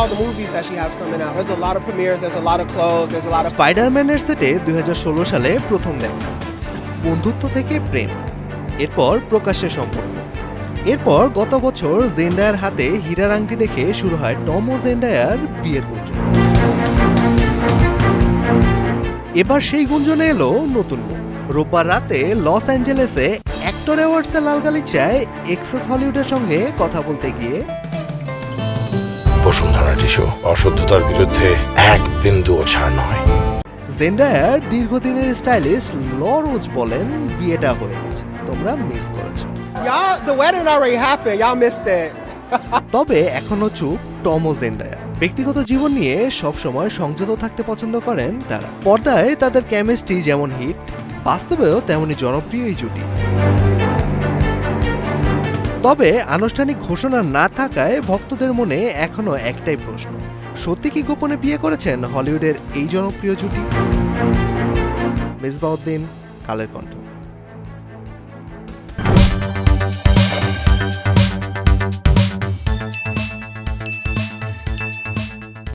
all the movies that she has coming out. There's a lot of premieres, there's a lot of clothes, there's a lot of স্পাইডারম্যানের সেটে 2016 সালে প্রথম দেখা, বন্ধুত্ব থেকে প্রেম, এরপর প্রকাশ্যে সম্পর্ক। এরপর গত বছর জেন্ডায়ার হাতে হীরার আংটি দেখে শুরু হয় টম ও জেন্ডায়ার বিয়ের গুঞ্জন। এবার সেই গুঞ্জনে এলো নতুন মুখ। রোববার রাতে লস অ্যাঞ্জেলেসে অ্যাক্টর অ্যাওয়ার্ডসে লাল গালিচায় এক্সেস হলিউডের সঙ্গে কথা বলতে গিয়ে বসুন্ধরা টিস্যু অশুদ্ধতার বিরুদ্ধে এক বিন্দুও ছাড় নয়। জেন্ডায়ার দীর্ঘদিনের স্টাইলিস্ট লরোজ বলেন, বিয়েটা হয়ে গেছে, তোমরা মিস করেছো। y'all. The wedding already happened. Y'all missed it. তবে এখনো চুপ টম ও জেন্ডায়ার। ব্যক্তিগত জীবন নিয়ে সবসময় সংযত থাকতে পছন্দ করেন তারা। পর্দায় তাদের কেমিস্ট্রি যেমন হিট, বাস্তবেও তেমনি জনপ্রিয় এই জুটি। তবে আনুষ্ঠানিক ঘোষণা না থাকায় ভক্তদের মনে এখনো একটাই প্রশ্ন, সত্যি কি গোপনে বিয়ে করেছেন হলিউডের এই জনপ্রিয় জুটি? মিসবাউদ্দিন, কালের কণ্ঠ।